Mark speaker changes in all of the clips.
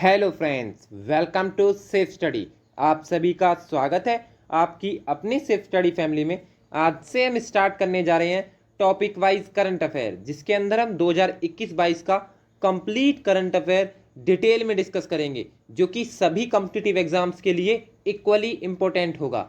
Speaker 1: Hello friends, welcome to safe study. आप सभी का स्वागत है आपकी अपनी सेफ स्टडी फैमिली में। आज से हम स्टार्ट करने जा रहे हैं टॉपिक वाइज करंट अफेयर, जिसके अंदर हम 2021-22 का कंप्लीट करंट अफेयर डिटेल में डिस्कस करेंगे, जो कि सभी कॉम्पिटिटिव एग्जाम्स के लिए इक्वली इंपॉर्टेंट होगा।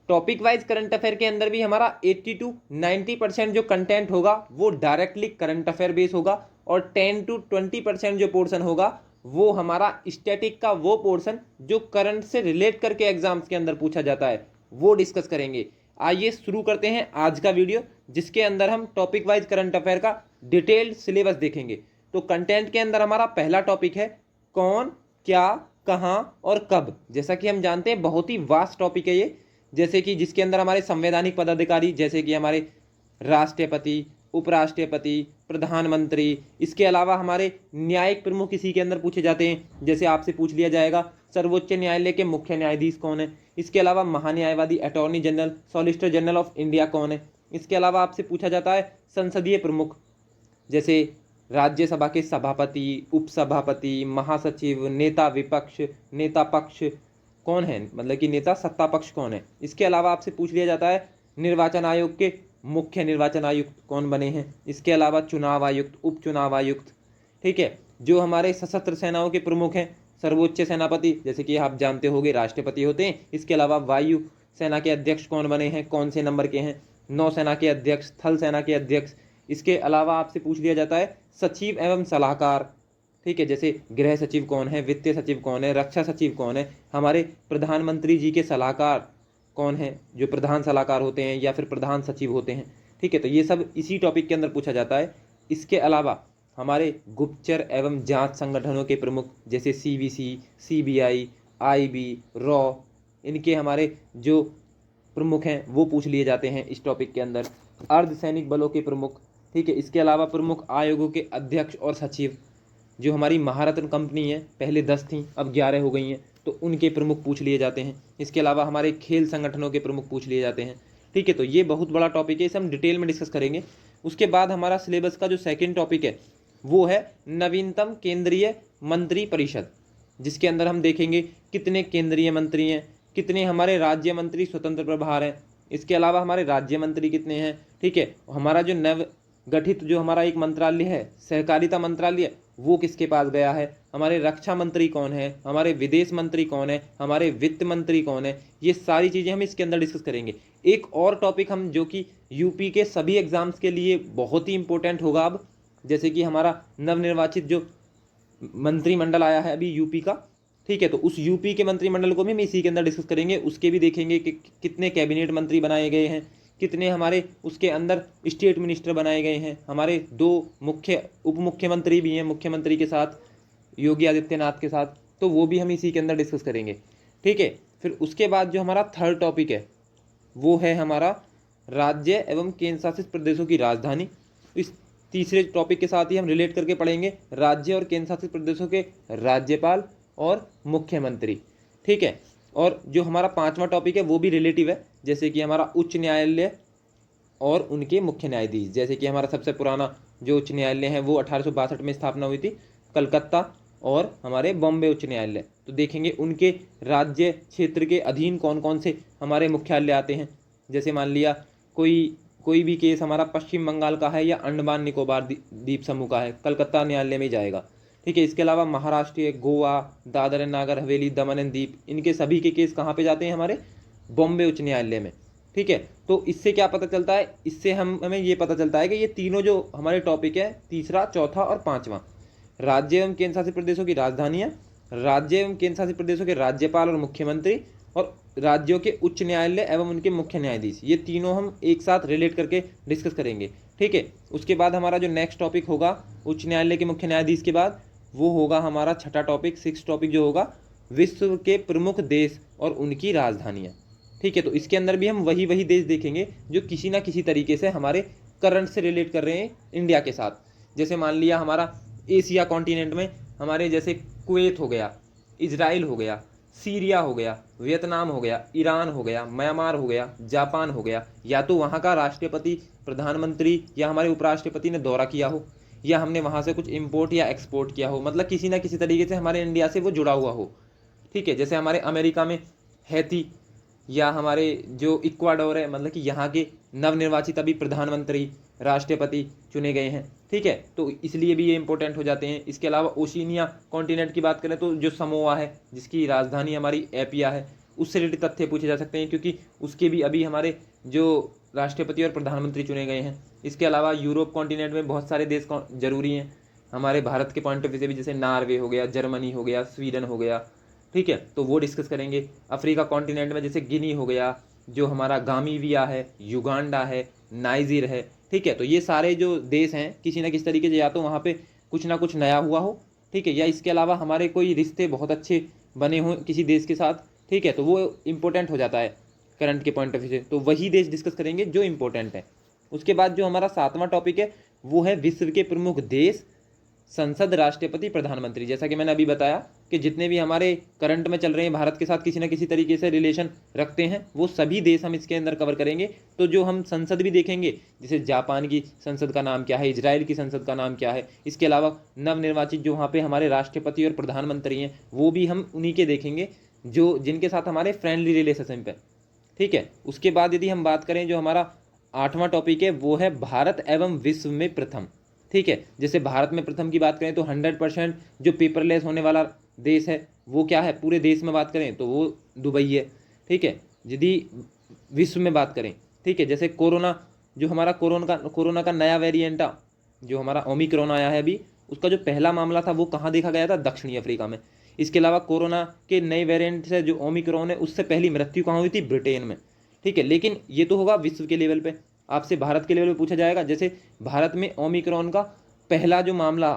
Speaker 1: टॉपिक वाइज करंट अफेयर के अंदर भी हमारा 80 to 90% जो कंटेंट होगा वो डायरेक्टली करंट अफेयर बेस होगा, और 10 to 20% जो पोर्शन होगा वो हमारा स्टैटिक का वो पोर्शन जो करंट से रिलेट करके एग्जाम्स के अंदर पूछा जाता है वो डिस्कस करेंगे। आइए शुरू करते हैं आज का वीडियो, जिसके अंदर हम टॉपिक वाइज करंट अफेयर का डिटेल्ड सिलेबस देखेंगे। तो कंटेंट के अंदर हमारा पहला टॉपिक है कौन, क्या, कहां और कब। जैसा कि हम जानते हैं बहुत ही वास्ट टॉपिक है ये, जैसे कि जिसके अंदर हमारे संवैधानिक पदाधिकारी जैसे कि हमारे राष्ट्रपति, उपराष्ट्रपति, प्रधानमंत्री, इसके अलावा हमारे न्यायिक प्रमुख इसी के अंदर पूछे जाते हैं। जैसे आपसे पूछ लिया जाएगा सर्वोच्च न्यायालय के मुख्य न्यायाधीश कौन है, इसके अलावा महान्यायवादी attorney general, solicitor general of India कौन है। इसके अलावा आपसे पूछा जाता है संसदीय प्रमुख, जैसे राज्यसभा के सभापति, उपसभापति, महासचिव, नेता विपक्ष, नेता पक्ष कौन है, मतलब कि नेता सत्ता पक्ष कौन है। इसके अलावा आपसे पूछ लिया जाता है निर्वाचन आयोग के मुख्य निर्वाचन आयुक्त कौन बने हैं। इसके अलावा चुनाव आयुक्त, उपचुनाव आयुक्त, ठीक है। जो हमारे सशस्त्र सेनाओं के प्रमुख हैं सर्वोच्च सेनापति, जैसे कि आप जानते होंगे राष्ट्रपति होते हैं। इसके अलावा वायु सेना के अध्यक्ष कौन बने हैं, कौन से नंबर के हैं, नौसेना के अध्यक्ष, थल सेना के अध्यक्ष। इसके अलावा आपसे पूछ लिया जाता है सचिव एवं सलाहकार, ठीक है, जैसे गृह सचिव कौन है, वित्त सचिव कौन है, रक्षा सचिव कौन है, हमारे प्रधानमंत्री जी के सलाहकार कौन है, जो प्रधान सलाहकार होते हैं या फिर प्रधान सचिव होते हैं, ठीक है। तो ये सब इसी टॉपिक के अंदर पूछा जाता है। इसके अलावा हमारे गुप्तचर एवं जांच संगठनों के प्रमुख जैसे CBC, CBI, IB, रॉ, इनके हमारे जो प्रमुख हैं वो पूछ लिए जाते हैं इस टॉपिक के अंदर। अर्धसैनिक बलों के प्रमुख, ठीक है। इसके अलावा प्रमुख आयोगों के अध्यक्ष और सचिव, जो हमारी महारत्न कंपनी है, पहले 10 थी अब 11 हो गई हैं, तो उनके प्रमुख पूछ लिए जाते हैं। इसके अलावा हमारे खेल संगठनों के प्रमुख पूछ लिए जाते हैं, ठीक है। तो ये बहुत बड़ा टॉपिक है, इसे हम डिटेल में डिस्कस करेंगे। उसके बाद हमारा सिलेबस का जो सेकंड टॉपिक है वो है नवीनतम केंद्रीय मंत्री परिषद, जिसके अंदर हम देखेंगे कितने केंद्रीय मंत्री हैं, कितने हमारे राज्य मंत्री स्वतंत्र प्रभार हैं, इसके अलावा हमारे राज्य मंत्री कितने हैं, ठीक है। हमारा जो नव गठित जो हमारा एक मंत्रालय है सहकारिता मंत्रालय, वो किसके पास गया है, हमारे रक्षा मंत्री कौन है, हमारे विदेश मंत्री कौन है, हमारे वित्त मंत्री कौन है, ये सारी चीज़ें हम इसके अंदर डिस्कस करेंगे। एक और टॉपिक हम जो कि यूपी के सभी एग्जाम्स के लिए बहुत ही इंपॉर्टेंट होगा अब, जैसे कि हमारा नवनिर्वाचित जो मंत्रिमंडल आया है अभी यूपी का, ठीक है। तो उस यूपी के मंत्रिमंडल को भी हम इसी के अंदर डिस्कस करेंगे। उसके भी देखेंगे कि कितने कैबिनेट मंत्री बनाए गए हैं, कितने हमारे उसके अंदर स्टेट मिनिस्टर बनाए गए हैं, हमारे 2 मुख्य उप मुख्यमंत्री भी हैं मुख्यमंत्री के साथ, योगी आदित्यनाथ के साथ, तो वो भी हम इसी के अंदर डिस्कस करेंगे, ठीक है। फिर उसके बाद जो हमारा थर्ड टॉपिक है वो है हमारा राज्य एवं केंद्र शासित प्रदेशों की राजधानी। इस तीसरे टॉपिक के साथ ही हम रिलेट करके पढ़ेंगे राज्य और केंद्र शासित प्रदेशों के राज्यपाल और मुख्यमंत्री, ठीक है। और जो हमारा पांचवा टॉपिक है वो भी रिलेटिव है, जैसे कि हमारा उच्च न्यायालय और उनके मुख्य न्यायाधीश। जैसे कि हमारा सबसे पुराना जो उच्च न्यायालय है वो 1862 में स्थापना हुई थी, कलकत्ता और हमारे बॉम्बे उच्च न्यायालय। तो देखेंगे उनके राज्य क्षेत्र के अधीन कौन कौन से हमारे मुख्यालय आते हैं। जैसे मान लिया कोई भी केस हमारा पश्चिम बंगाल का है या अंडमान निकोबार द्वीप समूह का है, कलकत्ता न्यायालय में जाएगा, ठीक है। इसके अलावा Maharashtra, Goa, Dadar and Nagar Haveli, Daman and दीप, इनके सभी के केस कहाँ पे जाते हैं, हमारे बॉम्बे उच्च न्यायालय में, ठीक है। तो इससे क्या पता चलता है, इससे हमें ये पता चलता है कि ये तीनों जो हमारे टॉपिक है, तीसरा, चौथा और पांचवा, राज्य एवं केंद्र शासित प्रदेशों की राजधानियाँ, राज्य एवं केंद्र शासित प्रदेशों के राज्यपाल और मुख्यमंत्री, और राज्यों के उच्च न्यायालय एवं उनके मुख्य न्यायाधीश, ये तीनों हम एक साथ रिलेट करके डिस्कस करेंगे, ठीक है। उसके बाद हमारा जो नेक्स्ट टॉपिक होगा उच्च न्यायालय के मुख्य न्यायाधीश के बाद, वो होगा हमारा छठा टॉपिक, 6 टॉपिक जो होगा विश्व के प्रमुख देश और उनकी राजधानियाँ, ठीक है। तो इसके अंदर भी हम वही देश देखेंगे जो किसी ना किसी तरीके से हमारे करंट से रिलेट कर रहे हैं इंडिया के साथ। जैसे मान लिया हमारा एशिया कॉन्टिनेंट में हमारे जैसे कुवैत हो गया, इजराइल हो गया, सीरिया हो गया, वियतनाम हो गया, ईरान हो गया, म्यांमार हो गया, जापान हो गया, या तो वहाँ का राष्ट्रपति, प्रधानमंत्री या हमारे उपराष्ट्रपति ने दौरा किया हो, या हमने वहाँ से कुछ इम्पोर्ट या एक्सपोर्ट किया हो, मतलब किसी ना किसी तरीके से हमारे इंडिया से वो जुड़ा हुआ हो। ठीक है, जैसे हमारे अमेरिका में हैती, या हमारे जो इक्वाडोर है, मतलब कि यहाँ के नवनिर्वाचित अभी प्रधानमंत्री राष्ट्रपति चुने गए हैं। ठीक है, तो इसलिए भी ये इंपॉर्टेंट हो जाते हैं। इसके अलावा ओशिनिया कॉन्टिनेंट की बात करें तो जो समोआ है, जिसकी राजधानी हमारी एपिया है, उससे रिलेटेड तथ्य पूछे जा सकते हैं, क्योंकि उसके भी अभी हमारे जो राष्ट्रपति और प्रधानमंत्री चुने गए हैं। इसके अलावा यूरोप कॉन्टिनेंट में बहुत सारे देश जरूरी हैं हमारे भारत के पॉइंट ऑफ व्यू से भी, जैसे नार्वे हो गया, जर्मनी हो गया, स्वीडन हो गया। ठीक है, तो वो डिस्कस करेंगे। अफ्रीका कॉन्टिनेंट में जैसे गिनी हो गया, जो हमारा गामीविया है, युगांडा है, नाइजीर है। ठीक है, तो ये सारे जो देश हैं किसी ना किसी तरीके से या तो वहाँ पे कुछ ना कुछ नया हुआ हो, ठीक है, या इसके अलावा हमारे कोई रिश्ते बहुत अच्छे बने हों किसी देश के साथ। ठीक है, तो वो इम्पोर्टेंट हो जाता है करंट के पॉइंट ऑफ व्यू से, तो वही देश डिस्कस करेंगे जो इम्पोर्टेंट है। उसके बाद जो हमारा 7वां टॉपिक है वो है विश्व के प्रमुख देश, संसद, राष्ट्रपति, प्रधानमंत्री। जैसा कि मैंने अभी बताया कि जितने भी हमारे करंट में चल रहे हैं भारत के साथ किसी न किसी तरीके से रिलेशन रखते हैं, वो सभी देश हम इसके अंदर कवर करेंगे। तो जो हम संसद भी देखेंगे, जैसे जापान की संसद का नाम क्या है, इजराइल की संसद का नाम क्या है, इसके अलावा नवनिर्वाचित जो वहाँ पे हमारे राष्ट्रपति और प्रधानमंत्री हैं वो भी हम उन्हीं के देखेंगे जो जिनके साथ हमारे फ्रेंडली रिलेशनशिप है। ठीक है, उसके बाद यदि हम बात करें जो हमारा 8वां टॉपिक है वो है भारत एवं विश्व में प्रथम। ठीक है, जैसे भारत में प्रथम की बात करें तो 100% जो पेपरलेस होने वाला देश है वो क्या है, पूरे देश में बात करें तो वो दुबई है। ठीक है, यदि विश्व में बात करें, ठीक है, जैसे कोरोना, जो हमारा कोरोना का नया वेरिएंट जो हमारा ओमिक्रॉन आया है अभी, उसका जो पहला मामला था वो कहाँ देखा गया था, दक्षिणी अफ्रीका में। इसके अलावा कोरोना के नए वेरिएंट से जो ओमिक्रॉन है उससे पहली मृत्यु कहाँ हुई थी, ब्रिटेन में। ठीक है, लेकिन ये तो होगा विश्व के लेवल पे। आपसे भारत के लेवल पे पूछा जाएगा, जैसे भारत में ओमिक्रॉन का पहला जो मामला,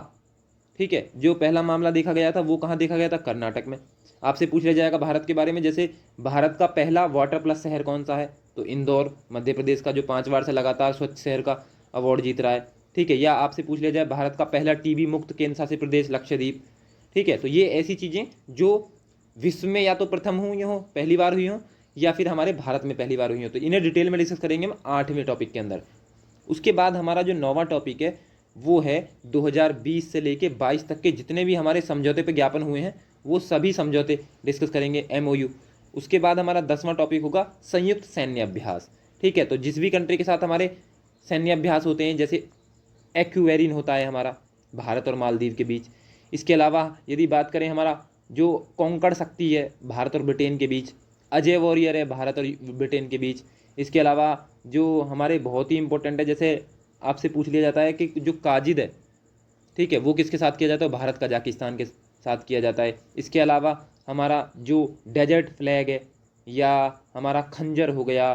Speaker 1: ठीक है, जो पहला मामला देखा गया था वो कहाँ देखा गया था, कर्नाटक में। आपसे पूछ लिया जाएगा भारत के बारे में, जैसे भारत का पहला वाटर प्लस शहर कौन सा है, तो इंदौर मध्य प्रदेश का, जो 5 बार से लगातार स्वच्छ शहर का अवार्ड जीत रहा है। ठीक है, या आपसे पूछ लिया जाए भारत का पहला टीबी मुक्त केंद्र शासित प्रदेश लक्षद्वीप। ठीक है, तो ये ऐसी चीज़ें जो विश्व में या तो प्रथम हुई हो, पहली बार हुई हो, या फिर हमारे भारत में पहली बार हुई हो, तो इन्हें डिटेल में डिस्कस करेंगे हम 8वें टॉपिक के अंदर। उसके बाद हमारा जो 9वां टॉपिक है वो है 2020 से लेके 22 तक के जितने भी हमारे समझौते पे ज्ञापन हुए हैं वो सभी समझौते डिस्कस करेंगे, MOU। उसके बाद हमारा 10वां टॉपिक होगा संयुक्त सैन्य अभ्यास। ठीक है, तो जिस भी कंट्री के साथ हमारे सैन्य अभ्यास होते हैं, जैसे एक्वेरिन होता है हमारा भारत और मालदीव के बीच। इसके अलावा यदि बात करें हमारा जो कॉन्कर्ड शक्ति है भारत और ब्रिटेन के बीच, अजय वॉरियर है भारत और ब्रिटेन के बीच। इसके अलावा जो हमारे बहुत ही इंपॉर्टेंट है, जैसे आपसे पूछ लिया जाता है कि जो काजिद है, ठीक है, वो किसके साथ किया जाता है, भारत कजाकिस्तान के साथ किया जाता है। इसके अलावा हमारा जो डेजर्ट फ्लैग है, या हमारा खंजर हो गया,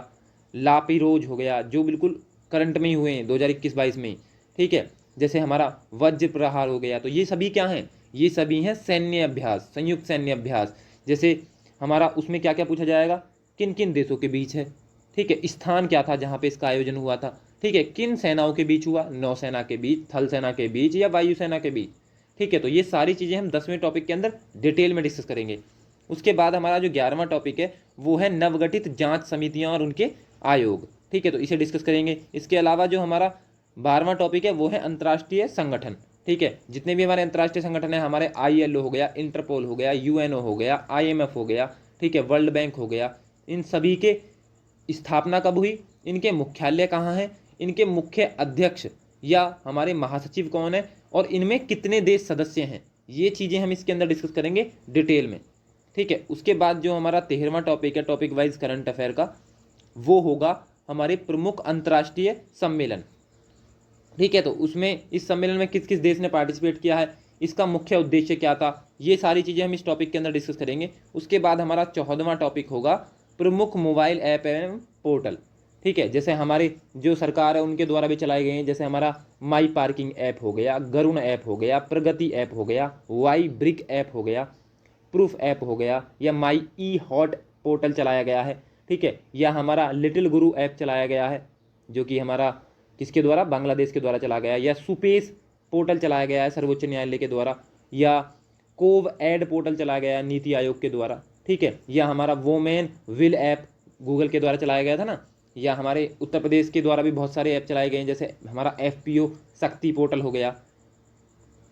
Speaker 1: लापिरोज हो गया, जो बिल्कुल करंट में ही हुए हैं 2021-22 में। ठीक है, जैसे हमारा वज्र प्रहार हो गया, तो ये सभी क्या हैं, ये सभी हैं सैन्य अभ्यास, संयुक्त सैन्य अभ्यास। जैसे हमारा उसमें क्या क्या पूछा जाएगा, किन किन देशों के बीच है, ठीक है, स्थान क्या था जहाँ पे इसका आयोजन हुआ था, ठीक है, किन सेनाओं के बीच हुआ, नौसेना के बीच, थल सेना के बीच, या वायुसेना के बीच। ठीक है, तो ये सारी चीज़ें हम 10वें टॉपिक के अंदर डिटेल में डिस्कस करेंगे। उसके बाद हमारा जो 11वां टॉपिक है वो है नवगठित जांच समितियां और उनके आयोग। ठीक है, तो इसे डिस्कस करेंगे। इसके अलावा जो हमारा 12वां टॉपिक है वो है अंतर्राष्ट्रीय संगठन। ठीक है, जितने भी हमारे अंतर्राष्ट्रीय संगठन है, हमारे ILO हो गया, इंटरपोल हो गया, UNO हो गया, IMF हो गया, ठीक है, वर्ल्ड बैंक हो गया, इन सभी के स्थापना कब हुई, इनके मुख्यालय कहाँ हैं, इनके मुख्य अध्यक्ष या हमारे महासचिव कौन है, और इनमें कितने देश सदस्य हैं, ये चीज़ें हम इसके अंदर डिस्कस करेंगे डिटेल में। ठीक है, उसके बाद जो हमारा 13वां टॉपिक है टॉपिक वाइज करंट अफेयर का, वो होगा हमारे प्रमुख अंतर्राष्ट्रीय सम्मेलन। ठीक है, तो उसमें इस सम्मेलन में किस किस देश ने पार्टिसिपेट किया है, इसका मुख्य उद्देश्य क्या था, ये सारी चीज़ें हम इस टॉपिक के अंदर डिस्कस करेंगे। उसके बाद हमारा 14वां टॉपिक होगा प्रमुख मोबाइल ऐप एवं पोर्टल। ठीक है, जैसे हमारे जो सरकार है उनके द्वारा भी चलाए गए हैं, जैसे हमारा माई पार्किंग ऐप हो गया, गरुण ऐप हो गया, प्रगति ऐप हो गया, वाई ब्रिक ऐप हो गया, प्रूफ ऐप हो गया, या माई ई हॉट पोर्टल चलाया गया है। ठीक है, या हमारा लिटिल गुरु ऐप चलाया गया है, जो कि हमारा किसके द्वारा, बांग्लादेश के द्वारा चला गया, या सुपेस पोर्टल चलाया गया है सर्वोच्च न्यायालय के द्वारा, या कोव एड पोर्टल चलाया गया है नीति आयोग के द्वारा। ठीक है, या हमारा वोमेन विल ऐप गूगल के द्वारा चलाया गया था ना, या हमारे उत्तर प्रदेश के द्वारा भी बहुत सारे ऐप चलाए गए हैं, जैसे हमारा FPO शक्ति पोर्टल हो गया।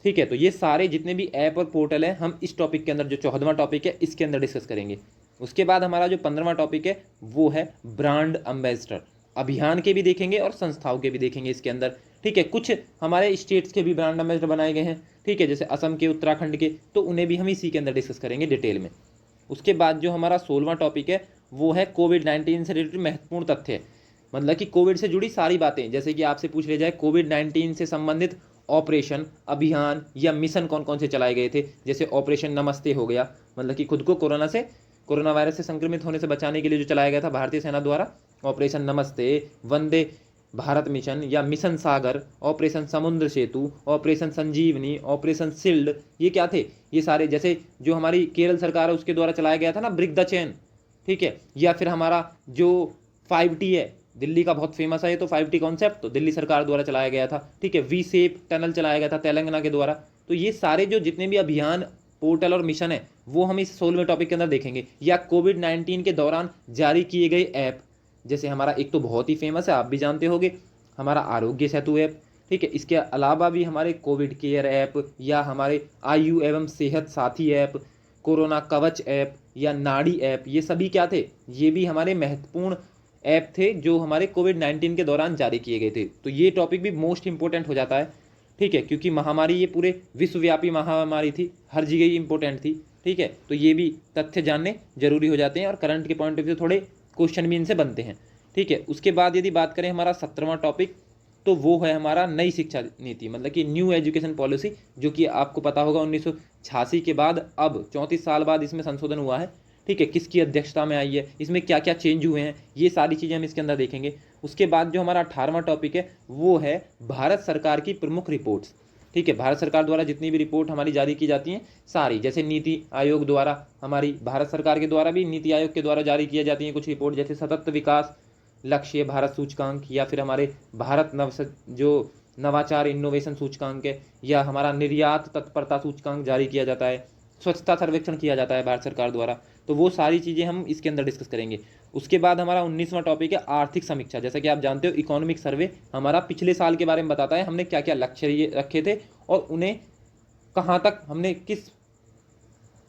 Speaker 1: ठीक है, तो ये सारे जितने भी ऐप और पोर्टल हैं हम इस टॉपिक के अंदर, जो 14वां टॉपिक है, इसके अंदर डिस्कस करेंगे। उसके बाद हमारा जो 15वां टॉपिक है वो है ब्रांड एम्बेसडर। अभियान के भी देखेंगे और संस्थाओं के भी देखेंगे इसके अंदर। ठीक है, कुछ हमारे स्टेट्स के भी ब्रांड एम्बेसडर बनाए गए हैं, ठीक है, जैसे असम के, उत्तराखंड के, तो उन्हें भी हम इसी के अंदर डिस्कस करेंगे डिटेल में। उसके बाद जो हमारा 16वां टॉपिक है वो है कोविड-19 से रिलेटेड महत्वपूर्ण तथ्य, मतलब कि कोविड से जुड़ी सारी बातें। जैसे कि आपसे पूछ लिया जाए कोविड-19 से संबंधित ऑपरेशन, अभियान या मिशन कौन कौन से चलाए गए थे, जैसे ऑपरेशन नमस्ते हो गया, मतलब कि खुद को कोरोना वायरस से संक्रमित होने से बचाने के लिए जो चलाया गया था भारतीय सेना द्वारा, ऑपरेशन नमस्ते, वंदे भारत मिशन या मिशन सागर, ऑपरेशन समुद्र सेतु, ऑपरेशन संजीवनी, ऑपरेशन शील्ड, ये क्या थे, ये सारे। जैसे जो हमारी केरल सरकार है उसके द्वारा चलाया गया था ना ब्रेक द चेन, ठीक है, या फिर हमारा जो 5T है, दिल्ली का बहुत फेमस है ये, तो 5T कॉन्सेप्ट तो दिल्ली सरकार द्वारा चलाया गया था, ठीक है। वी शेप टनल चलाया गया था तेलंगाना के द्वारा। तो ये सारे जो जितने भी अभियान, पोर्टल और मिशन है वो हम इस 16वें टॉपिक के अंदर देखेंगे। या कोविड-19 के दौरान जारी किए गए ऐप, जैसे हमारा एक तो बहुत ही फेमस है, आप भी जानते होंगे, हमारा आरोग्य सेतु ऐप, ठीक है। इसके अलावा भी हमारे कोविड केयर ऐप या हमारे आयु एवं सेहत साथी ऐप, कोरोना कवच ऐप या नाड़ी ऐप, ये सभी क्या थे, ये भी हमारे महत्वपूर्ण ऐप थे जो हमारे कोविड-19 के दौरान जारी किए गए थे। तो ये टॉपिक भी मोस्ट इंपॉर्टेंट हो जाता है, ठीक है, क्योंकि महामारी ये पूरे विश्वव्यापी महामारी थी, हर जगह ही इंपॉर्टेंट थी, ठीक है। तो ये भी तथ्य जानने जरूरी हो जाते हैं और करंट के पॉइंट ऑफ व्यू थोड़े क्वेश्चन भी इनसे बनते हैं, ठीक है। उसके बाद यदि बात करें हमारा 17वां टॉपिक, तो वो है हमारा नई शिक्षा नीति, मतलब कि न्यू एजुकेशन पॉलिसी, जो कि आपको पता होगा 1986 के बाद अब 34 साल बाद इसमें संशोधन हुआ है, ठीक है। किसकी अध्यक्षता में आई है, इसमें क्या क्या चेंज हुए हैं, ये सारी चीज़ें हम इसके अंदर देखेंगे। उसके बाद जो हमारा 18वां टॉपिक है वो है भारत सरकार की प्रमुख रिपोर्ट्स, ठीक है। भारत सरकार द्वारा जितनी भी रिपोर्ट हमारी जारी की जाती हैं सारी, जैसे नीति आयोग द्वारा, हमारी भारत सरकार के द्वारा भी नीति आयोग के द्वारा जारी की जाती हैं कुछ रिपोर्ट, जैसे सतत विकास लक्ष्य भारत सूचकांक, या फिर हमारे भारत जो नवाचार इनोवेशन सूचकांक है, या हमारा निर्यात तत्परता सूचकांक जारी किया जाता है, स्वच्छता सर्वेक्षण किया जाता है भारत सरकार द्वारा। तो वो सारी चीज़ें हम इसके अंदर डिस्कस करेंगे। उसके बाद हमारा 19वां टॉपिक है आर्थिक समीक्षा। जैसा कि आप जानते हो इकोनॉमिक सर्वे हमारा पिछले साल के बारे में बताता है, हमने क्या क्या लक्ष्य रखे थे और उन्हें कहाँ तक हमने, किस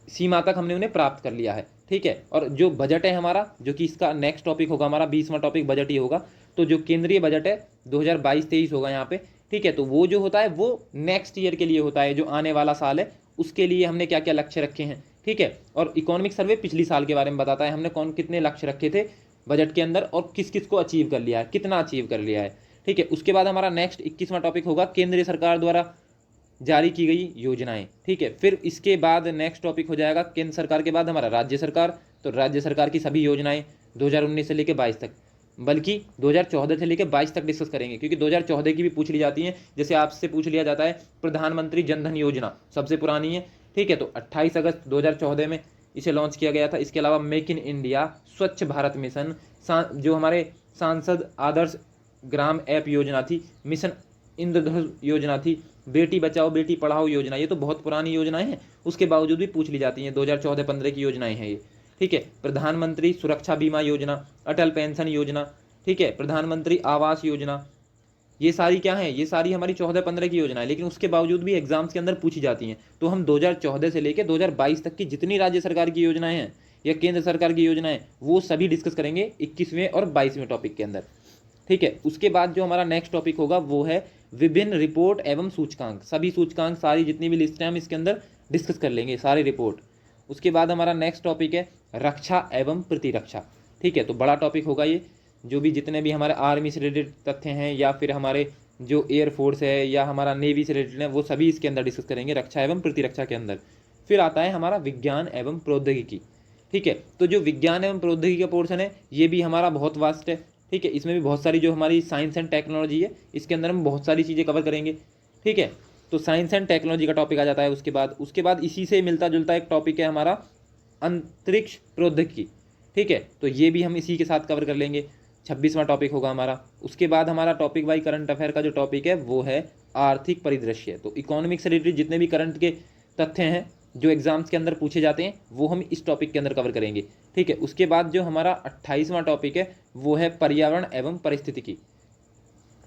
Speaker 1: सीमा तक हमने उन्हें प्राप्त कर लिया है, ठीक है। और जो बजट है हमारा, जो कि इसका नेक्स्ट टॉपिक होगा, हमारा 20वां टॉपिक बजट ही होगा, तो जो केंद्रीय बजट है 2022-23 होगा यहाँ पे, ठीक है। तो वो जो होता है वो नेक्स्ट ईयर के लिए होता है, जो आने वाला साल है उसके लिए हमने क्या क्या लक्ष्य रखे हैं, ठीक है। और इकोनॉमिक सर्वे पिछली साल के बारे में बताता है हमने कितने लक्ष्य रखे थे बजट के अंदर और किस किस को अचीव कर लिया है, कितना अचीव कर लिया है, ठीक है। उसके बाद हमारा नेक्स्ट 21वां टॉपिक होगा केंद्रीय सरकार द्वारा जारी की गई योजनाएं, ठीक है। फिर इसके बाद नेक्स्ट टॉपिक हो जाएगा केंद्र सरकार के बाद हमारा राज्य सरकार, तो राज्य सरकार की सभी योजनाएं 2019 से लेकर 22 तक, बल्कि 2014 से लेकर 22 तक डिस्कस करेंगे, क्योंकि 2014 की भी पूछ ली जाती हैं। जैसे आपसे पूछ लिया जाता है प्रधानमंत्री जनधन योजना सबसे पुरानी है, ठीक है, तो 28 अगस्त 2014 में इसे लॉन्च किया गया था। इसके अलावा मेक इन इंडिया, स्वच्छ भारत मिशन, जो हमारे सांसद आदर्श ग्राम ऐप योजना थी, मिशन इंद्रधनुष योजना थी, बेटी बचाओ बेटी पढ़ाओ योजना, ये तो बहुत पुरानी योजनाएं हैं, उसके बावजूद भी पूछ ली जाती हैं, 2014-15 की योजनाएं हैं ये, ठीक है। प्रधानमंत्री सुरक्षा बीमा योजना, अटल पेंशन योजना, ठीक है, प्रधानमंत्री आवास योजना, ये सारी क्या है, ये सारी हमारी 14-15 की योजना है, लेकिन उसके बावजूद भी एग्जाम्स के अंदर पूछी जाती हैं। तो हम 2014 से लेकर 2022 तक की जितनी राज्य सरकार की योजनाएं हैं या केंद्र सरकार की योजनाएं, वो सभी डिस्कस करेंगे 21वें और 22वें टॉपिक के अंदर, ठीक है। उसके बाद जो हमारा नेक्स्ट टॉपिक होगा वो है विभिन्न रिपोर्ट एवं सूचकांक। सभी सूचकांक, सारी जितनी भी लिस्ट है हम इसके अंदर डिस्कस कर लेंगे, सारे रिपोर्ट। उसके बाद हमारा नेक्स्ट टॉपिक है रक्षा एवं प्रतिरक्षा, ठीक है। तो बड़ा टॉपिक होगा ये, जो भी जितने भी हमारे आर्मी से रिलेटेड तथ्य हैं या फिर हमारे जो एयरफोर्स है या हमारा नेवी से रिलेटेड है, वो सभी इसके अंदर डिस्कस करेंगे रक्षा एवं प्रतिरक्षा के अंदर। फिर आता है हमारा विज्ञान एवं प्रौद्योगिकी, ठीक है। तो जो विज्ञान एवं प्रौद्योगिकी का पोर्शन है ये भी हमारा बहुत वास्ट है, ठीक है। इसमें भी बहुत सारी जो हमारी साइंस एंड टेक्नोलॉजी है, इसके अंदर हम बहुत सारी चीज़ें कवर करेंगे, ठीक है। तो साइंस एंड टेक्नोलॉजी का टॉपिक आ जाता है। उसके बाद इसी से मिलता जुलता एक टॉपिक है हमारा अंतरिक्ष प्रौद्योगिकी, ठीक है। तो ये भी हम इसी के साथ कवर कर लेंगे, 26वां टॉपिक होगा हमारा। उसके बाद हमारा टॉपिक बाई करंट अफेयर का जो टॉपिक है वो है आर्थिक परिदृश्य। तो इकोनॉमिक से रिलेटेड जितने भी करंट के तथ्य हैं जो एग्जाम्स के अंदर पूछे जाते हैं वो हम इस टॉपिक के अंदर कवर करेंगे, ठीक है। उसके बाद जो हमारा 28वां टॉपिक है वो है पर्यावरण एवं पारिस्थितिकी,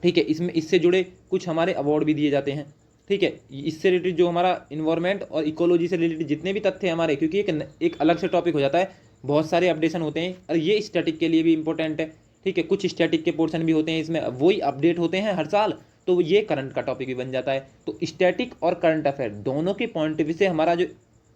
Speaker 1: ठीक है। इसमें इससे जुड़े कुछ हमारे अवार्ड भी दिए जाते हैं, ठीक है। इससे रिलेटेड जो हमारा इन्वायरमेंट और इकोलॉजी से रिलेटेड जितने भी तथ्य हमारे, क्योंकि एक अलग से टॉपिक हो जाता है, बहुत सारे अपडेशन होते हैं और ये स्टैटिक के लिए भी इंपॉर्टेंट है। ठीक है, कुछ स्टैटिक के पोर्शन भी होते हैं इसमें, वही अपडेट होते हैं हर साल, तो ये करंट का टॉपिक भी बन जाता है। तो स्टैटिक और करंट अफेयर दोनों के पॉइंट ऑफ व्यू से हमारा जो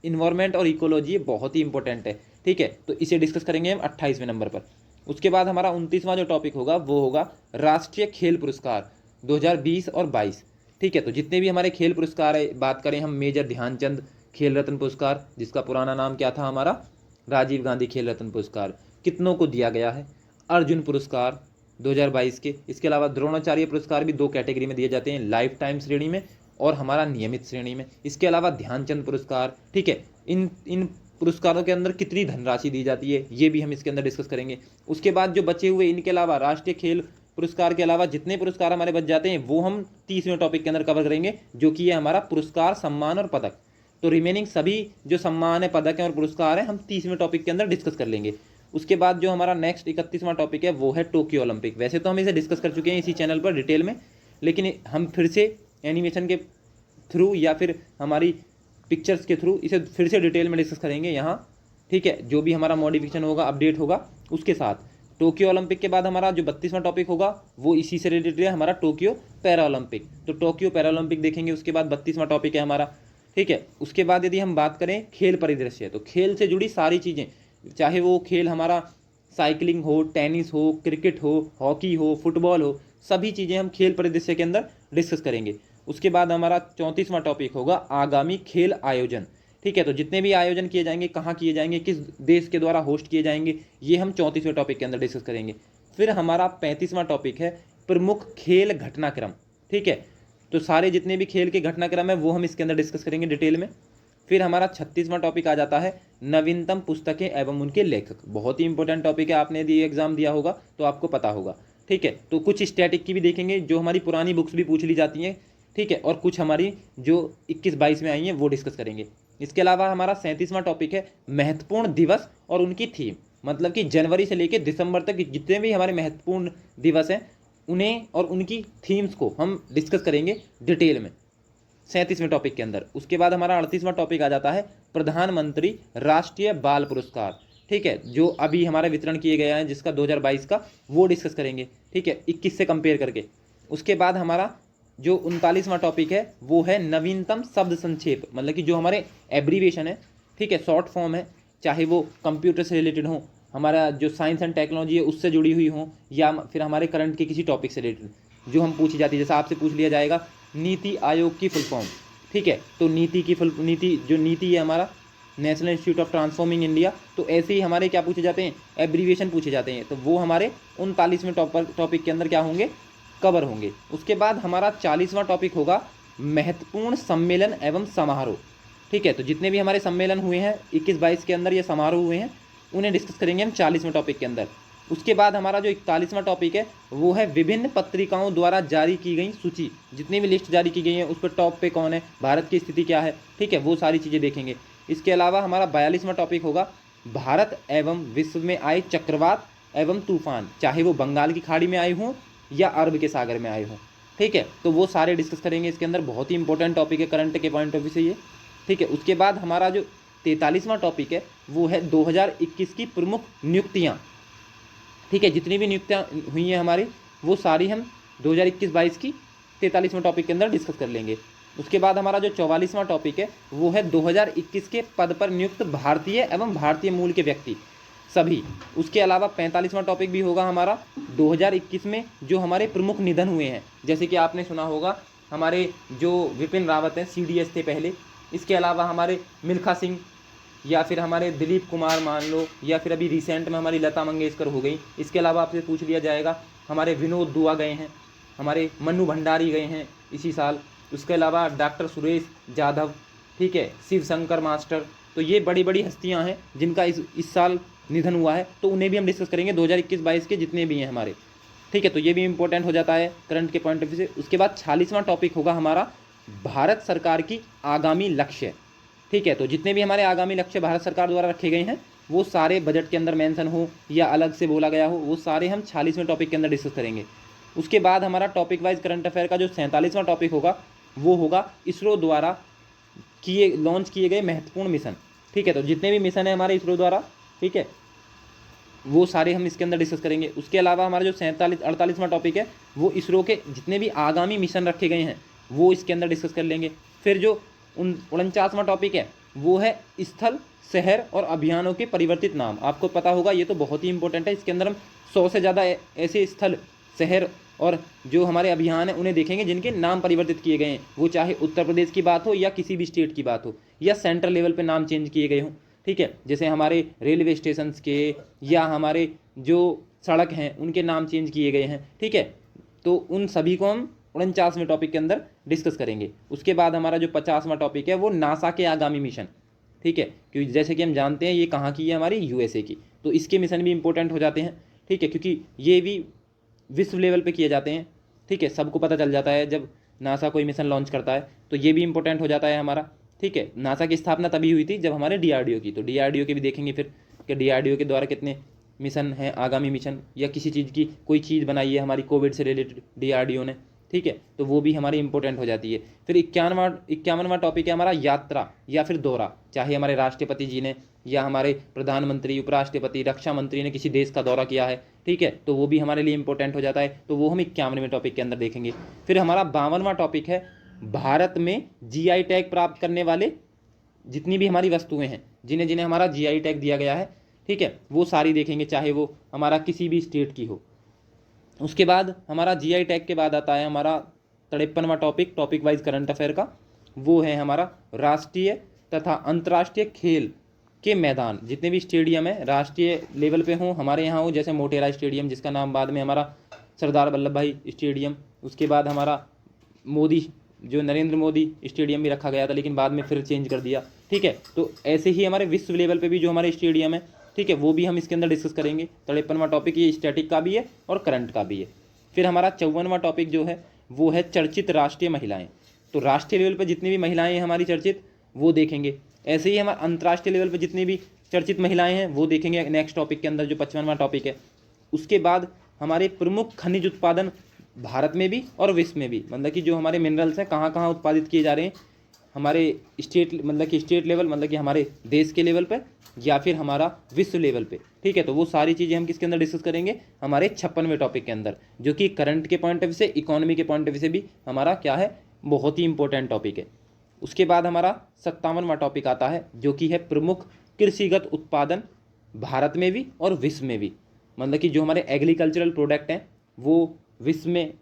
Speaker 1: इन्वायरमेंट और इकोलॉजी बहुत ही इंपॉर्टेंट है। ठीक है, तो इसे डिस्कस करेंगे हम 28वें नंबर पर। उसके बाद हमारा 29वां जो टॉपिक होगा वो होगा राष्ट्रीय खेल पुरस्कार 2020 और 22। ठीक है, तो जितने भी हमारे खेल पुरस्कार है, बात करें हम मेजर ध्यानचंद खेल रत्न पुरस्कार, जिसका पुराना नाम क्या था हमारा, राजीव गांधी खेल रत्न पुरस्कार, कितनों को दिया गया है। अर्जुन पुरस्कार 2022 के, इसके अलावा द्रोणाचार्य पुरस्कार भी 2 कैटेगरी में दिए जाते हैं, लाइफ टाइम श्रेणी में और हमारा नियमित श्रेणी में। इसके अलावा ध्यानचंद पुरस्कार। ठीक है, इन पुरस्कारों के अंदर कितनी धनराशि दी जाती है ये भी हम इसके अंदर डिस्कस करेंगे। उसके बाद जो बचे हुए, इनके अलावा राष्ट्रीय खेल पुरस्कार के अलावा जितने पुरस्कार हमारे बच जाते हैं वो हम 30वें टॉपिक के अंदर कवर करेंगे, जो कि है हमारा पुरस्कार, सम्मान और पदक। तो रिमेनिंग सभी जो सम्मान है, पदक है और पुरस्कार है, हम 30वें टॉपिक के अंदर डिस्कस कर लेंगे। उसके बाद जो हमारा नेक्स्ट 31वां टॉपिक है वो है टोक्यो ओलंपिक। वैसे तो हम इसे डिस्कस कर चुके हैं इसी चैनल पर डिटेल में, लेकिन हम फिर से एनिमेशन के थ्रू या फिर हमारी पिक्चर्स के थ्रू इसे फिर से डिटेल में डिस्कस करेंगे यहाँ। ठीक है, जो भी हमारा मॉडिफिकेशन होगा, अपडेट होगा उसके साथ। टोक्यो ओलंपिक के बाद हमारा जो 32वां टॉपिक होगा वो इसी से रिलेटेड है, हमारा टोक्यो पैरा ओलंपिक। तो टोक्यो पैरा ओलंपिक देखेंगे, उसके बाद 32वां टॉपिक है हमारा। ठीक है, उसके बाद यदि हम बात करें खेल परिदृश्य, तो खेल से जुड़ी सारी चीज़ें, चाहे वो खेल हमारा साइकिलिंग हो, टेनिस हो, क्रिकेट हो, हॉकी हो, फुटबॉल हो, सभी चीज़ें हम खेल परिदृश्य के अंदर डिस्कस करेंगे। उसके बाद हमारा 34वां टॉपिक होगा आगामी खेल आयोजन। ठीक है, तो जितने भी आयोजन किए जाएंगे, कहाँ किए जाएंगे, किस देश के द्वारा होस्ट किए जाएंगे, ये हम 34वें टॉपिक के अंदर डिस्कस करेंगे। फिर हमारा 35वां टॉपिक है प्रमुख खेल घटनाक्रम। ठीक है, तो सारे जितने भी खेल के घटनाक्रम है वो हम इसके अंदर डिस्कस करेंगे डिटेल में। फिर हमारा 36वां टॉपिक आ जाता है नवीनतम पुस्तकें एवं उनके लेखक। बहुत ही इंपॉर्टेंट टॉपिक है, आपने यदि एग्जाम दिया होगा तो आपको पता होगा। ठीक है, तो कुछ स्टैटिक की भी देखेंगे, जो हमारी पुरानी बुक्स भी पूछ ली जाती हैं। ठीक है, और कुछ हमारी जो 21-22 में आई हैं वो डिस्कस करेंगे। इसके अलावा हमारा 37वां टॉपिक है महत्वपूर्ण दिवस और उनकी थीम, मतलब कि जनवरी से लेकर दिसंबर तक जितने भी हमारे महत्वपूर्ण दिवस हैं उन्हें और उनकी थीम्स को हम डिस्कस करेंगे डिटेल में 37वें टॉपिक के अंदर। उसके बाद हमारा 38वां टॉपिक आ जाता है प्रधानमंत्री राष्ट्रीय बाल पुरस्कार। ठीक है, जो अभी हमारे वितरण किए गए हैं, जिसका 2022 का, वो डिस्कस करेंगे। ठीक है, 21 से कंपेयर करके। उसके बाद हमारा जो 39वां टॉपिक है वो है नवीनतम शब्द संक्षेप, मतलब कि जो हमारे एब्रीविएशन है, ठीक है, शॉर्ट फॉर्म है, चाहे वो कंप्यूटर से रिलेटेड हो, हमारा जो साइंस एंड टेक्नोलॉजी है उससे जुड़ी हुई हो, या फिर हमारे करंट के किसी टॉपिक से रिलेटेड जो हम पूछी जाती है। जैसा आपसे पूछ लिया जाएगा नीति आयोग की फुल फॉर्म। ठीक है, तो नीति जो नीति है हमारा national institute of transforming India, तो ऐसे ही हमारे क्या पूछे जाते हैं, एब्रीविएशन पूछे जाते हैं। तो वो हमारे 39वें टॉपिक के अंदर क्या होंगे, कवर होंगे। उसके बाद हमारा 40वां टॉपिक होगा महत्वपूर्ण सम्मेलन एवं समारोह। ठीक है, तो जितने भी हमारे सम्मेलन हुए हैं 21-22 के अंदर, ये समारोह हुए हैं, उन्हें डिस्कस करेंगे हम 40वें टॉपिक के अंदर। उसके बाद हमारा जो 41वां टॉपिक है वो है विभिन्न पत्रिकाओं द्वारा जारी की गई सूची। जितनी भी लिस्ट जारी की गई है उस पर टॉप पे कौन है, भारत की स्थिति क्या है। ठीक है, वो सारी चीज़ें देखेंगे। इसके अलावा हमारा 42वां टॉपिक होगा भारत एवं विश्व में आए चक्रवात एवं तूफान, चाहे वो बंगाल की खाड़ी में आए हों या अरब के सागर में आए हों। ठीक है, तो वो सारे डिस्कस करेंगे इसके अंदर। बहुत ही इंपॉर्टेंट टॉपिक है करंट के पॉइंट ऑफ व्यू से ये। ठीक है, उसके बाद हमारा जो 43वां टॉपिक है वो है 2021 की प्रमुख नियुक्तियाँ। ठीक है, जितनी भी नियुक्तियाँ हुई हैं हमारी वो सारी हम 2021-22 की 43वें टॉपिक के अंदर डिस्कस कर लेंगे। उसके बाद हमारा जो 44वां टॉपिक है वो है 2021 के पद पर नियुक्त भारतीय एवं भारतीय मूल के व्यक्ति सभी। उसके अलावा 45वां टॉपिक भी होगा हमारा 2021 में जो हमारे प्रमुख निधन हुए हैं। जैसे कि आपने सुना होगा हमारे जो विपिन रावत हैं, CDS थे पहले। इसके अलावा हमारे मिल्खा सिंह, या फिर हमारे दिलीप कुमार मान लो, या फिर अभी रिसेंट में हमारी लता मंगेशकर हो गई। इसके अलावा आपसे पूछ लिया जाएगा हमारे विनोद दुआ गए हैं, हमारे मन्नू भंडारी गए हैं इसी साल। उसके अलावा डॉक्टर सुरेश जाधव, ठीक है, शिव शंकर मास्टर। तो ये बड़ी बड़ी हस्तियां हैं जिनका इस साल निधन हुआ है, तो उन्हें भी हम डिस्कस करेंगे 2021-22 के जितने भी हैं हमारे। ठीक है, तो ये भी इंपॉर्टेंट हो जाता है करंट के पॉइंट ऑफ व्यू से। उसके बाद 46वां टॉपिक होगा हमारा भारत सरकार की आगामी लक्ष्य। ठीक है, तो जितने भी हमारे आगामी लक्ष्य भारत सरकार द्वारा रखे गए हैं वो सारे बजट के अंदर मेंशन हो या अलग से बोला गया हो, वो सारे हम 46वें टॉपिक के अंदर डिस्कस करेंगे। उसके बाद हमारा टॉपिक वाइज करंट अफेयर का जो 47वां टॉपिक होगा वो होगा इसरो द्वारा लॉन्च किए गए महत्वपूर्ण मिशन। ठीक है, तो जितने भी मिशन है हमारे इसरो द्वारा, ठीक है, वो सारे हम इसके अंदर डिस्कस करेंगे। उसके अलावा हमारा जो 48वां टॉपिक है वो इसरो के जितने भी आगामी मिशन रखे गए हैं वो इसके अंदर डिस्कस कर लेंगे। फिर जो 49वां टॉपिक है वो है स्थल, शहर और अभियानों के परिवर्तित नाम। आपको पता होगा ये तो बहुत ही इंपॉर्टेंट है, इसके अंदर हम 100 से ज़्यादा ऐसे स्थल, शहर और जो हमारे अभियान है उन्हें देखेंगे जिनके नाम परिवर्तित किए गए हैं, वो चाहे उत्तर प्रदेश की बात हो या किसी भी स्टेट की बात हो या सेंट्रल लेवल पे नाम चेंज किए गए हों। ठीक है, जैसे हमारे रेलवे स्टेशन के या हमारे जो सड़क हैं उनके नाम चेंज किए गए हैं। ठीक है, तो उन सभी को हम 49वें टॉपिक के अंदर डिस्कस करेंगे। उसके बाद हमारा जो 50वां टॉपिक है वो नासा के आगामी मिशन। ठीक है, क्योंकि जैसे कि हम जानते हैं ये कहाँ की है, हमारी यूएसए की, तो इसके मिशन भी इंपॉर्टेंट हो जाते हैं। ठीक है, क्योंकि ये भी विश्व लेवल पे किए जाते हैं। ठीक है, सबको पता चल जाता है जब नासा कोई मिशन लॉन्च करता है, तो ये भी इंपॉर्टेंट हो जाता है हमारा। ठीक है, नासा की स्थापना तभी हुई थी जब हमारे डीआरडीओ की, तो डीआरडीओ के भी देखेंगे फिर कि डीआरडीओ के द्वारा कितने मिशन हैं, आगामी मिशन, या किसी चीज़ की कोई चीज़ बनाई है हमारी कोविड से रिलेटेड डीआरडीओ ने। ठीक है, तो वो भी हमारी इंपॉर्टेंट हो जाती है। फिर 51वां टॉपिक है हमारा यात्रा या फिर दौरा, चाहे हमारे राष्ट्रपति जी ने या हमारे प्रधानमंत्री, उपराष्ट्रपति, रक्षा मंत्री ने किसी देश का दौरा किया है। ठीक है, तो वो भी हमारे लिए इंपॉर्टेंट हो जाता है, तो वो हम 51वें टॉपिक के अंदर देखेंगे। फिर हमारा 52वां टॉपिक है भारत में जीआई टैग प्राप्त करने वाले जितनी भी हमारी वस्तुएं हैं, जिन्हें जिन्हें हमारा जीआई टैग दिया गया है। ठीक है, वो सारी देखेंगे, चाहे वो हमारा किसी भी स्टेट की हो। उसके बाद हमारा जीआई टैग के बाद आता है हमारा 53वां topic, topic wise current affair का, वो है हमारा राष्ट्रीय तथा अंतर्राष्ट्रीय खेल के मैदान। जितने भी स्टेडियम है राष्ट्रीय लेवल पे हों, हमारे यहाँ हो, जैसे मोटेरा स्टेडियम जिसका नाम बाद में हमारा सरदार वल्लभ भाई स्टेडियम, उसके बाद हमारा मोदी जो नरेंद्र मोदी स्टेडियम भी रखा गया था लेकिन बाद में फिर चेंज कर दिया। ठीक है, तो ऐसे ही हमारे विश्व लेवल पे भी जो हमारे स्टेडियम है, ठीक है, वो भी हम इसके अंदर डिस्कस करेंगे। 53वां टॉपिक ये स्टैटिक का भी है और करंट का भी है। फिर हमारा 54वां टॉपिक जो है वो है चर्चित राष्ट्रीय महिलाएं। तो राष्ट्रीय लेवल पर जितनी भी महिलाएं हैं हमारी चर्चित, वो देखेंगे। ऐसे ही हमारे अंतर्राष्ट्रीय लेवल पर जितनी भी चर्चित महिलाएं हैं वो देखेंगे नेक्स्ट टॉपिक के अंदर, जो 55वां टॉपिक है। उसके बाद हमारे प्रमुख खनिज उत्पादन भारत में भी और विश्व में भी, मतलब कि जो हमारे मिनरल्स हैं कहाँ कहाँ उत्पादित किए जा रहे हैं, हमारे स्टेट मतलब कि स्टेट लेवल, मतलब कि हमारे देश के लेवल पर या फिर हमारा विश्व लेवल पे। ठीक है, तो वो सारी चीज़ें हम किसके अंदर डिस्कस करेंगे, हमारे 56वें टॉपिक के अंदर, जो कि करंट के पॉइंट ऑफ व्यू से, इकोनॉमी के पॉइंट ऑफ व्यू से भी हमारा क्या है, बहुत ही इंपॉर्टेंट टॉपिक है। उसके बाद हमारा 57वां टॉपिक आता है जो कि है प्रमुख कृषिगत उत्पादन भारत में भी और विश्व में भी, मतलब कि जो हमारे एग्रीकल्चरल प्रोडक्ट हैं वो विश्व में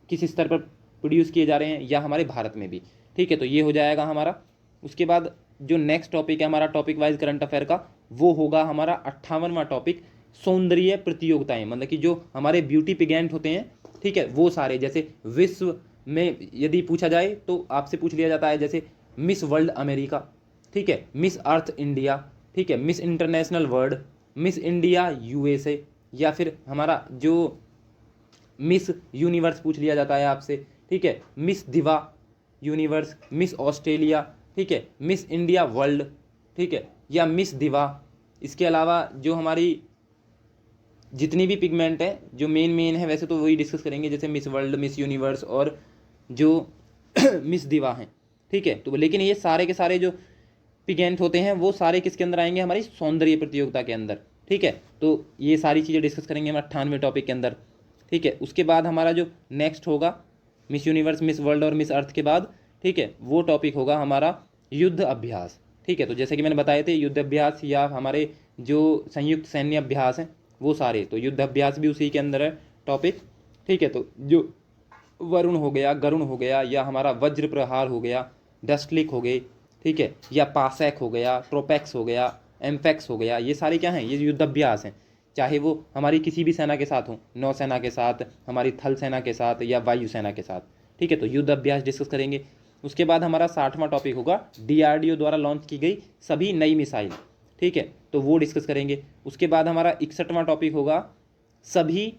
Speaker 1: किस स्तर पर प्रोड्यूस किए जा रहे हैं या हमारे भारत में भी। ठीक है, तो ये हो जाएगा हमारा। उसके बाद जो नेक्स्ट टॉपिक है हमारा टॉपिक वाइज करंट अफेयर का, वो होगा हमारा 58वां टॉपिक सौंदर्य प्रतियोगिताएं, मतलब कि जो हमारे ब्यूटी पिगेंट होते हैं। ठीक है, वो सारे, जैसे विश्व में यदि पूछा जाए तो आपसे पूछ लिया जाता है, जैसे मिस वर्ल्ड अमेरिका, ठीक है, मिस अर्थ इंडिया, ठीक है, miss international world, miss India USA, या फिर हमारा जो मिस यूनिवर्स पूछ लिया जाता है आपसे। ठीक है, मिस दिवा यूनिवर्स, मिस ऑस्ट्रेलिया, ठीक है, मिस इंडिया वर्ल्ड, ठीक है, या मिस दिवा। इसके अलावा जो हमारी जितनी भी पिगमेंट है जो मेन है, वैसे तो वही डिस्कस करेंगे, जैसे मिस वर्ल्ड, मिस यूनिवर्स और जो मिस दिवा हैं। ठीक है, तो लेकिन ये सारे के सारे जो पिगमेंट होते हैं वो सारे किसके अंदर आएंगे, हमारी सौंदर्य प्रतियोगिता के अंदर। ठीक है, तो ये सारी चीज़ें डिस्कस करेंगे हम 98वें टॉपिक के अंदर। ठीक है, उसके बाद हमारा जो नेक्स्ट होगा मिस यूनिवर्स, मिस वर्ल्ड और मिस अर्थ के बाद, ठीक है, वो टॉपिक होगा हमारा युद्ध अभ्यास। ठीक है, तो जैसे कि मैंने बताए थे युद्ध अभ्यास या हमारे जो संयुक्त सैन्य अभ्यास हैं वो सारे, तो युद्ध अभ्यास भी उसी के अंदर है टॉपिक। ठीक है, तो जो वरुण हो गया, गरुण हो गया, या हमारा वज्र प्रहार हो गया, डस्टलिक हो गई, ठीक है, या पासैक हो गया, ट्रोपैक्स हो गया, एम्फेक्स हो गया, ये सारे क्या हैं, ये युद्ध अभ्यास हैं। चाहे वो हमारी किसी भी सेना के साथ हो, नौसेना के साथ, हमारी थल सेना के साथ या वायुसेना के साथ। ठीक है, तो युद्ध अभ्यास डिस्कस करेंगे। उसके बाद हमारा 60वां टॉपिक होगा डीआरडीओ द्वारा लॉन्च की गई सभी नई मिसाइल। ठीक है, तो वो डिस्कस करेंगे। उसके बाद हमारा 61वां टॉपिक होगा सभी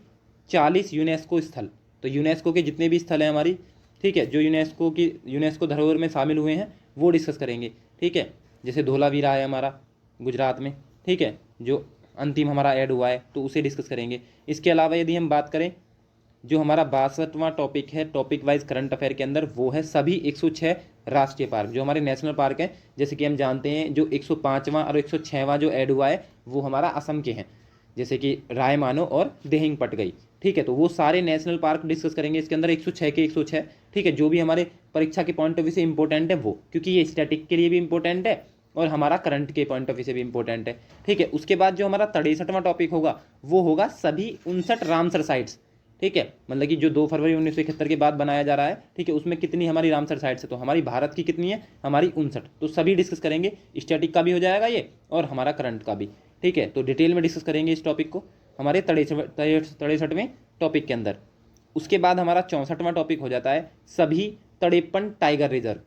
Speaker 1: 40 यूनेस्को स्थल। तो यूनेस्को के जितने भी स्थल हैं हमारी, ठीक है, जो यूनेस्को धरोहर में शामिल हुए हैं वो डिस्कस करेंगे। ठीक है, जैसे धोलावीरा है हमारा गुजरात में, ठीक है, जो अंतिम हमारा ऐड हुआ है, तो उसे डिस्कस करेंगे। इसके अलावा यदि हम बात करें जो हमारा 62वां टॉपिक है टॉपिक वाइज करंट अफेयर के अंदर, वो है सभी 106 राष्ट्रीय पार्क जो हमारे नेशनल पार्क हैं। जैसे कि हम जानते हैं जो 105वां और 106वां जो ऐड हुआ है वो हमारा असम के हैं, जैसे कि राय मानो और देहिंग पटगई। ठीक है, तो वो सारे नेशनल पार्क डिस्कस करेंगे इसके अंदर, 106 के 106। ठीक है, जो भी हमारे परीक्षा के पॉइंट ऑफ व्यू से इंपॉर्टेंट है वो, क्योंकि ये स्टैटिक के लिए भी इंपॉर्टेंट है और हमारा करंट के पॉइंट ऑफ व्यू से भी इंपॉर्टेंट है। ठीक है, उसके बाद जो हमारा 63वां टॉपिक होगा वो होगा सभी 59 रामसर साइट्स। ठीक है, मतलब कि जो 2 फरवरी 1971 के बाद बनाया जा रहा है, ठीक है, उसमें कितनी हमारी रामसर साइट्स है, तो हमारी भारत की कितनी है, हमारी 59। तो सभी डिस्कस करेंगे, स्टैटिक का भी हो जाएगा ये और हमारा करंट का भी। ठीक है, तो डिटेल में डिस्कस करेंगे इस टॉपिक को हमारे 63वें टॉपिक के अंदर। उसके बाद हमारा 64वां टॉपिक हो जाता है सभी 53 टाइगर रिजर्व।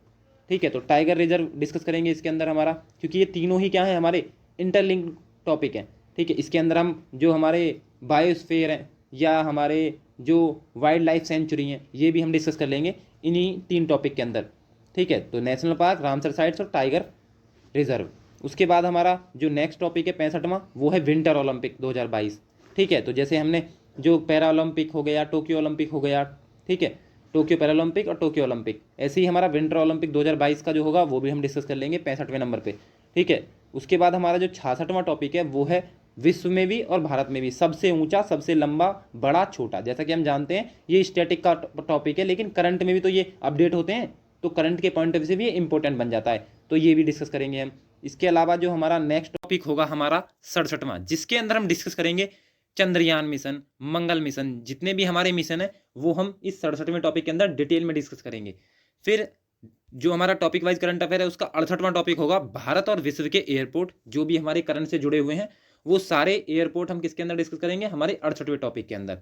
Speaker 1: ठीक है, तो टाइगर रिजर्व डिस्कस करेंगे इसके अंदर हमारा, क्योंकि ये तीनों ही क्या है, हमारे इंटरलिंक टॉपिक हैं। ठीक है, इसके अंदर हम जो हमारे बायोस्फीयर हैं या हमारे जो वाइल्ड लाइफ सेंचुरी हैं ये भी हम डिस्कस कर लेंगे इन्हीं 3 टॉपिक के अंदर। ठीक है, तो नेशनल पार्क, रामसर साइट्स और टाइगर रिजर्व। उसके बाद हमारा जो नेक्स्ट टॉपिक है 65वां, वो है विंटर ओलंपिक 2022। ठीक है, तो जैसे हमने जो पैरा ओलंपिक हो गया, टोक्यो ओलंपिक हो गया, ठीक है, टोक्यो पैरा ओलंपिक और टोक्यो ओलंपिक, ऐसे ही हमारा विंटर ओलंपिक 2022 का जो होगा वो भी हम डिस्कस कर लेंगे 65वें नंबर पे। ठीक है, उसके बाद हमारा जो 66वां टॉपिक है वो है विश्व में भी और भारत में भी सबसे ऊंचा, सबसे लंबा, बड़ा, छोटा। जैसा कि हम जानते हैं ये स्टैटिक का टॉपिक है, लेकिन करंट में भी तो ये अपडेट होते हैं, तो करंट के पॉइंट ऑफ व्यू से भी ये इंपॉर्टेंट बन जाता है, तो ये भी डिस्कस करेंगे हम। इसके अलावा जो हमारा नेक्स्ट टॉपिक होगा हमारा 67वां, जिसके अंदर हम डिस्कस करेंगे चंद्रयान मिशन, मंगल मिशन, जितने भी हमारे मिशन है वो हम इस 67वें टॉपिक के अंदर डिटेल में डिस्कस करेंगे। फिर जो हमारा टॉपिक वाइज करंट अफेयर है उसका 68वां टॉपिक होगा भारत और विश्व के एयरपोर्ट, जो भी हमारे करंट से जुड़े हुए हैं वो सारे एयरपोर्ट हम किसके अंदर डिस्कस करेंगे, हमारे 68वें टॉपिक के अंदर।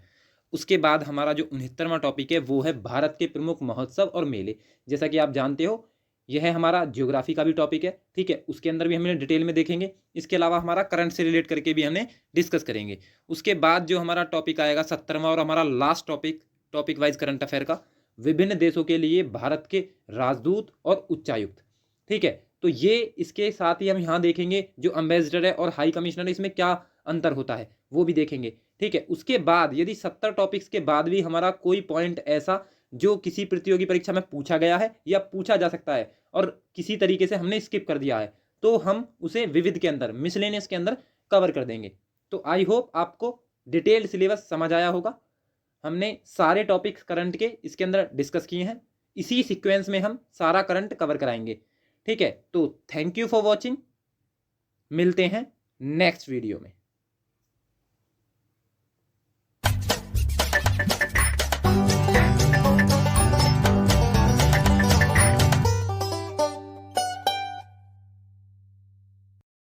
Speaker 1: उसके बाद हमारा जो 69वां टॉपिक है वो है भारत के प्रमुख महोत्सव और मेले। जैसा कि आप जानते हो यह हमारा ज्योग्राफी का भी टॉपिक है। ठीक है, उसके अंदर भी हमें डिटेल में देखेंगे। इसके अलावा हमारा करंट से रिलेट करके भी हमें डिस्कस करेंगे। उसके बाद जो हमारा टॉपिक आएगा 70वां और हमारा last topic, topic wise current affair का, विभिन्न देशों के लिए भारत के राजदूत और उच्चायुक्त। ठीक है, तो ये इसके साथ ही हम यहाँ देखेंगे जो अम्बेसडर है और हाई कमिश्नर है, इसमें क्या अंतर होता है वो भी देखेंगे। ठीक है, उसके बाद यदि 70 टॉपिक्स के बाद भी हमारा कोई पॉइंट ऐसा जो किसी प्रतियोगी परीक्षा में पूछा गया है या पूछा जा सकता है और किसी तरीके से हमने स्किप कर दिया है, तो हम उसे विविध के अंदर, मिसलेनियस के अंदर कवर कर देंगे। तो आई होप आपको डिटेल्ड सिलेबस समझ आया होगा। हमने सारे टॉपिक्स करंट के इसके अंदर डिस्कस किए हैं, इसी सीक्वेंस में हम सारा करंट कवर कराएंगे। ठीक है, तो थैंक यू फॉर वॉचिंग, मिलते हैं नेक्स्ट वीडियो में।